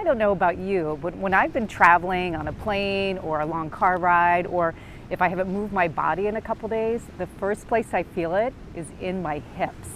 I don't know about you, but when I've been traveling on a plane or a long car ride, or if I haven't moved my body in a couple days, the first place I feel it is in my hips.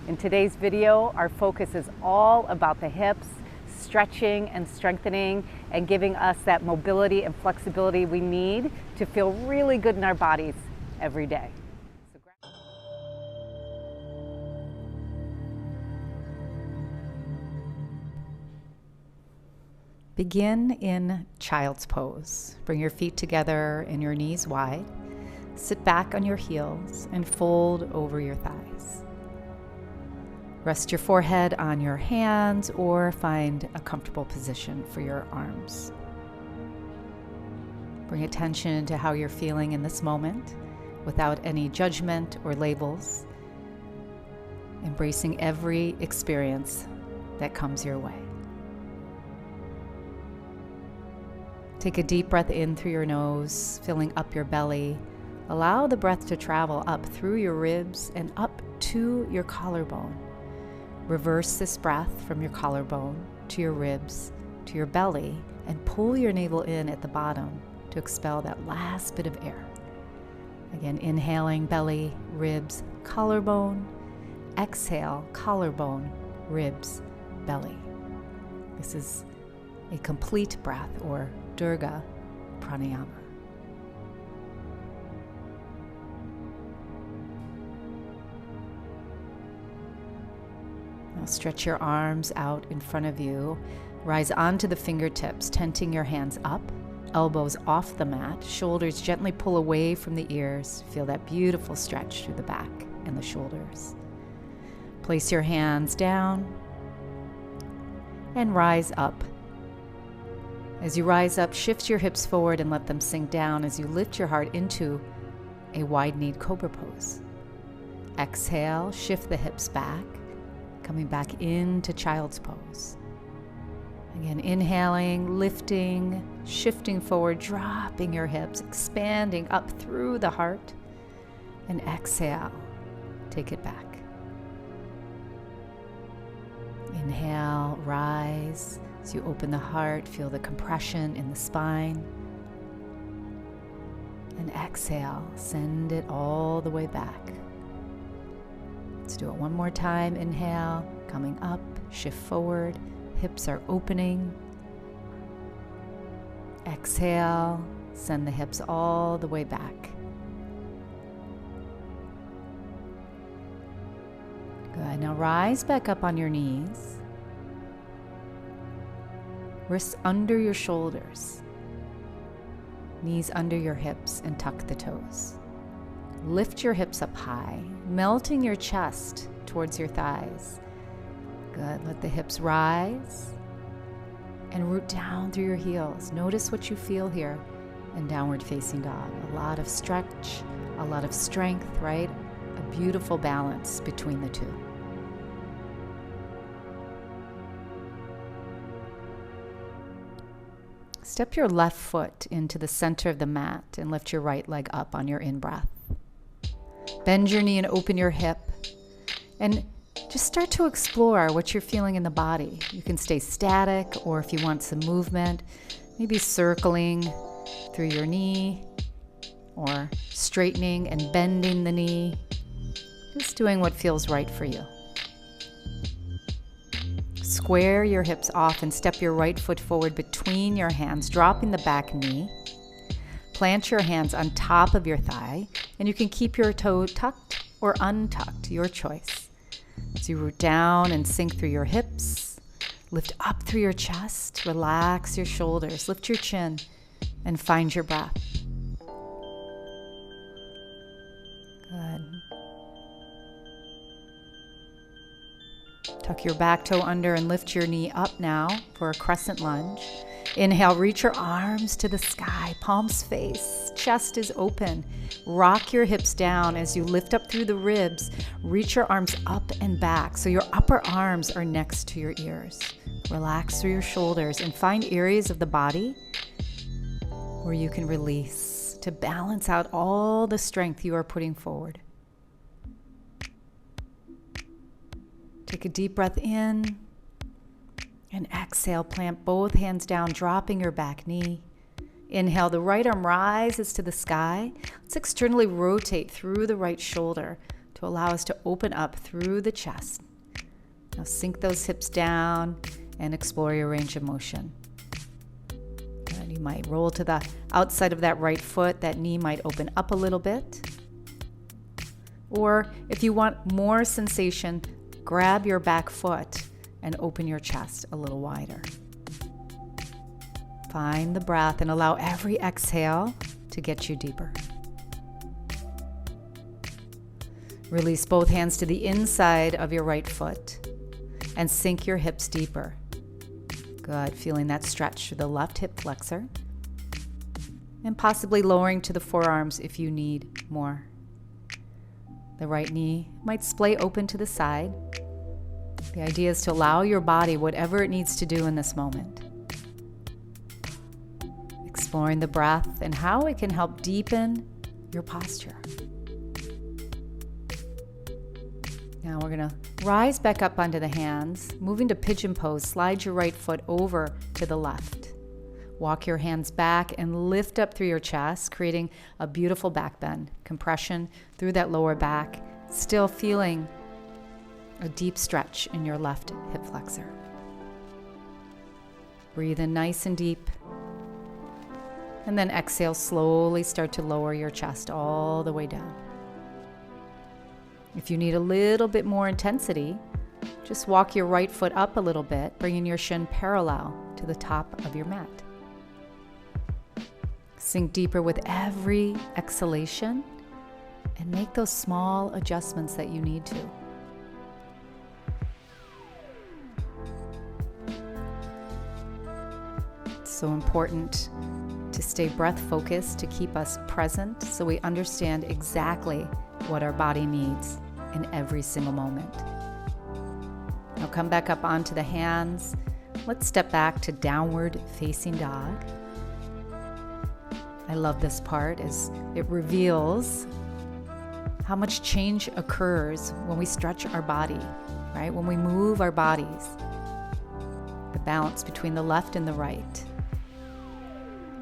In today's video, our focus is all about the hips, stretching and strengthening and giving us that mobility and flexibility we need to feel really good in our bodies every day. Begin in child's pose. Bring your feet together and your knees wide. Sit back on your heels and fold over your thighs. Rest your forehead on your hands or find a comfortable position for your arms. Bring attention to how you're feeling in this moment without any judgment or labels, embracing every experience that comes your way. Take a deep breath in through your nose, filling up your belly. Allow the breath to travel up through your ribs and up to your collarbone. Reverse this breath from your collarbone to your ribs, to your belly, and pull your navel in at the bottom to expel that last bit of air. Again, inhaling belly, ribs, collarbone. Exhale, collarbone, ribs, belly. This is a complete breath, or Durga Pranayama. Now stretch your arms out in front of you. Rise onto the fingertips, tenting your hands up, elbows off the mat, shoulders gently pull away from the ears. Feel that beautiful stretch through the back and the shoulders. Place your hands down and rise up. As you rise up, shift your hips forward and let them sink down as you lift your heart into a wide-kneed cobra pose. Exhale, shift the hips back, coming back into child's pose. Again, inhaling, lifting, shifting forward, dropping your hips, expanding up through the heart. And exhale, take it back. Inhale, rise. As you open the heart, feel the compression in the spine. And exhale, send it all the way back. Let's do it one more time. Inhale, coming up, shift forward, hips are opening. Exhale, send the hips all the way back. Good, now rise back up on your knees. Wrists under your shoulders, knees under your hips, and tuck the toes. Lift your hips up high, melting your chest towards your thighs. Good, let the hips rise and root down through your heels. Notice what you feel here in downward facing dog. A lot of stretch, a lot of strength, right? A beautiful balance between the two. Step your left foot into the center of the mat and lift your right leg up on your in-breath. Bend your knee and open your hip. And just start to explore what you're feeling in the body. You can stay static, or if you want some movement, maybe circling through your knee, or straightening and bending the knee. Just doing what feels right for you. Square your hips off and step your right foot forward between your hands, dropping the back knee. Plant your hands on top of your thigh, and you can keep your toe tucked or untucked, your choice. As you root down and sink through your hips, lift up through your chest, relax your shoulders, lift your chin, and find your breath. Good. Tuck your back toe under and lift your knee up now for a crescent lunge. Inhale, reach your arms to the sky, palms face, chest is open. Rock your hips down as you lift up through the ribs. Reach your arms up and back so your upper arms are next to your ears. Relax through your shoulders and find areas of the body where you can release to balance out all the strength you are putting forward. Take a deep breath in And exhale, plant both hands down, dropping your back knee. Inhale, the right arm rises to the sky. Let's externally rotate through the right shoulder to allow us to open up through the chest. Now sink those hips down and explore your range of motion. And you might roll to the outside of that right foot. That knee might open up a little bit. Or if you want more sensation, grab your back foot and open your chest a little wider. Find the breath and allow every exhale to get you deeper. Release both hands to the inside of your right foot and sink your hips deeper. Good, feeling that stretch through the left hip flexor and possibly lowering to the forearms if you need more. The right knee might splay open to the side. The idea is to allow your body whatever it needs to do in this moment. Exploring the breath and how it can help deepen your posture. Now we're going to rise back up onto the hands, moving to pigeon pose. Slide your right foot over to the left. Walk your hands back and lift up through your chest, creating a beautiful back bend. Compression through that lower back, still feeling a deep stretch in your left hip flexor. Breathe in nice and deep. And then exhale, slowly start to lower your chest all the way down. If you need a little bit more intensity, just walk your right foot up a little bit, bringing your shin parallel to the top of your mat. Sink deeper with every exhalation and make those small adjustments that you need to. It's so important to stay breath focused, to keep us present so we understand exactly what our body needs in every single moment. Now come back up onto the hands. Let's step back to downward facing dog. I love this part as it reveals how much change occurs when we stretch our body, right? When we move our bodies. The balance between the left and the right.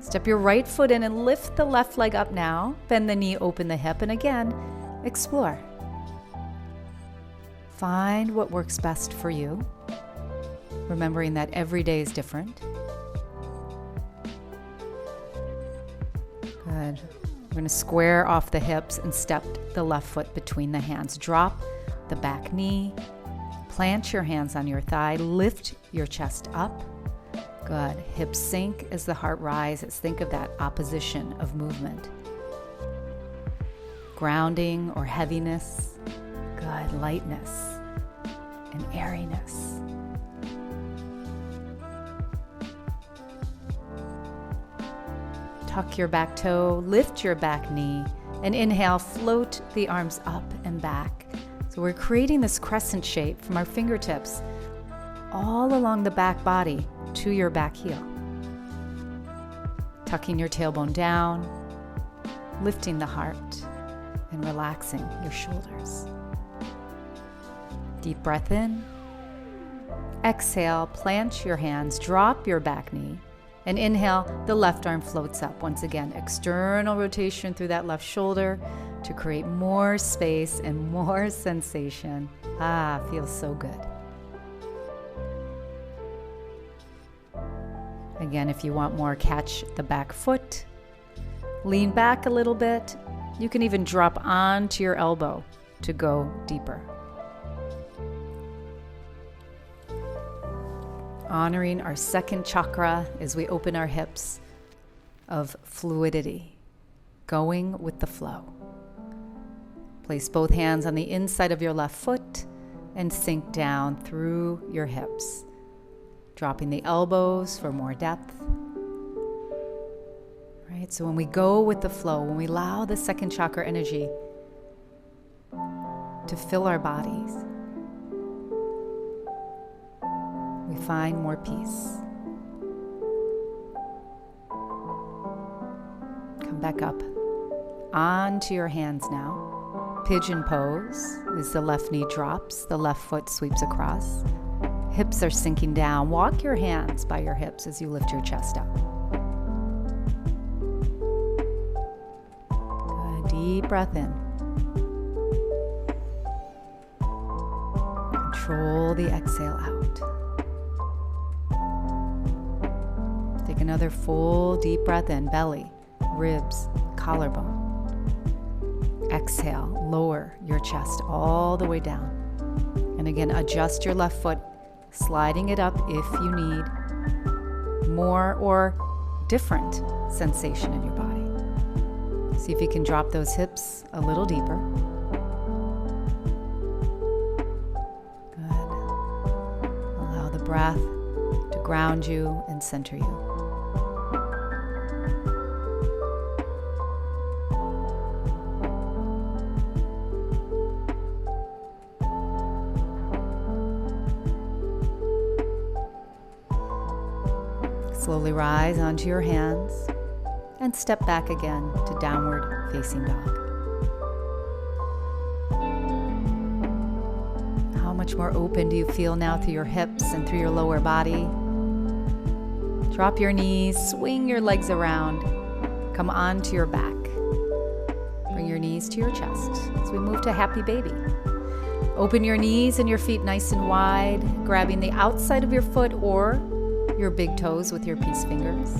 Step your right foot in and lift the left leg up now. Bend the knee, open the hip, and again, explore. Find what works best for you, remembering that every day is different. Good. We're going to square off the hips and step the left foot between the hands. Drop the back knee. Plant your hands on your thigh. Lift your chest up. Good. Hips sink as the heart rises. Think of that opposition of movement. Grounding or heaviness. Good. Lightness and airiness. Tuck your back toe, lift your back knee, and inhale, float the arms up and back. So we're creating this crescent shape from our fingertips all along the back body to your back heel. Tucking your tailbone down, lifting the heart, and relaxing your shoulders. Deep breath in. Exhale, plant your hands, drop your back knee, and inhale, the left arm floats up. Once again, external rotation through that left shoulder to create more space and more sensation. Feels so good. Again, if you want more, catch the back foot. Lean back a little bit. You can even drop onto your elbow to go deeper. Honoring our second chakra as we open our hips of fluidity, going with the flow. Place both hands on the inside of your left foot and sink down through your hips, dropping the elbows for more depth. Right, so when we go with the flow, when we allow the second chakra energy to fill our bodies, we find more peace. Come back up onto your hands now. Pigeon pose is the left knee drops, the left foot sweeps across. Hips are sinking down. Walk your hands by your hips as you lift your chest up. Good. Deep breath in. Control the exhale out. Take another full deep breath in. Belly, ribs, collarbone. Exhale, lower your chest all the way down. And again, adjust your left foot, sliding it up if you need more or different sensation in your body. See if you can drop those hips a little deeper. Good. Allow the breath to ground you and center you. Slowly rise onto your hands and step back again to downward facing dog. How much more open do you feel now through your hips and through your lower body? Drop your knees, swing your legs around, come onto your back. Bring your knees to your chest as we move to happy baby. Open your knees and your feet nice and wide, grabbing the outside of your foot or your big toes with your peace fingers.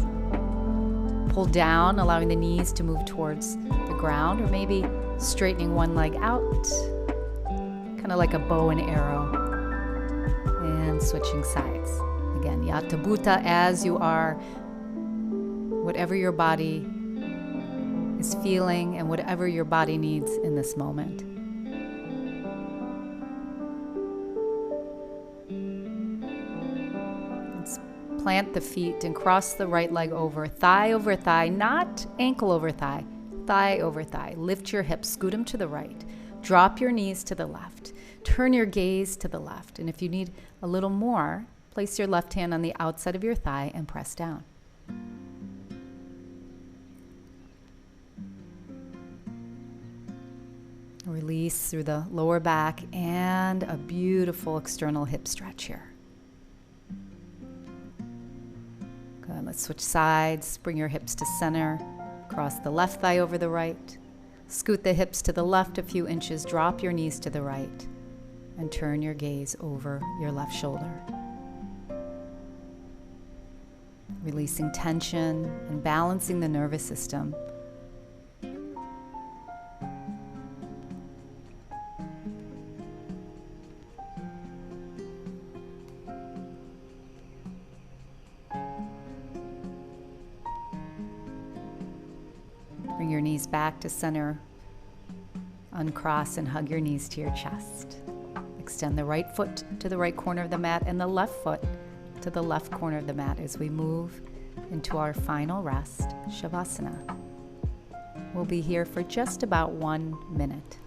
Pull down, allowing the knees to move towards the ground, or maybe straightening one leg out, kind of like a bow and arrow, and switching sides. Again, Yata Bhuta as you are, whatever your body is feeling and whatever your body needs in this moment. Plant the feet and cross the right leg over thigh, not ankle over thigh, thigh over thigh. Lift your hips, scoot them to the right. Drop your knees to the left. Turn your gaze to the left. And if you need a little more, place your left hand on the outside of your thigh and press down. Release through the lower back and a beautiful external hip stretch here. Good. Let's switch sides. Bring your hips to center. Cross the left thigh over the right. Scoot the hips to the left a few inches. Drop your knees to the right. And turn your gaze over your left shoulder. Releasing tension and balancing the nervous system. Bring your knees back to center. Uncross and hug your knees to your chest. Extend the right foot to the right corner of the mat and the left foot to the left corner of the mat as we move into our final rest, Shavasana. We'll be here for just about 1 minute.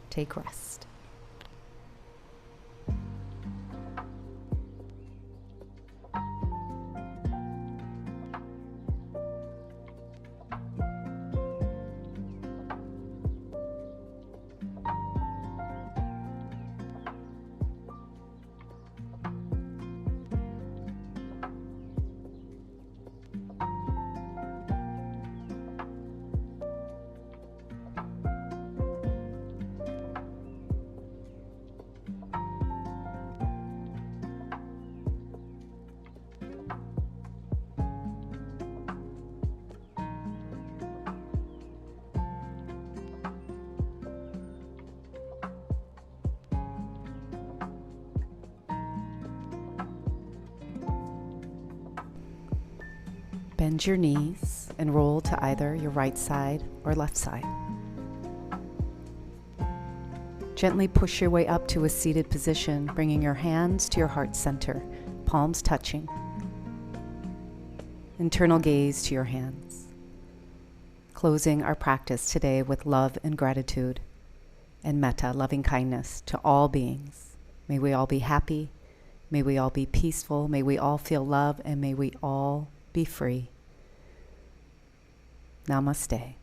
Take rest. Bend your knees and roll to either your right side or left side. Gently push your way up to a seated position, bringing your hands to your heart center, palms touching. Internal gaze to your hands. Closing our practice today with love and gratitude and metta, loving kindness to all beings. May we all be happy. May we all be peaceful. May we all feel love, and may we all be free. Namaste.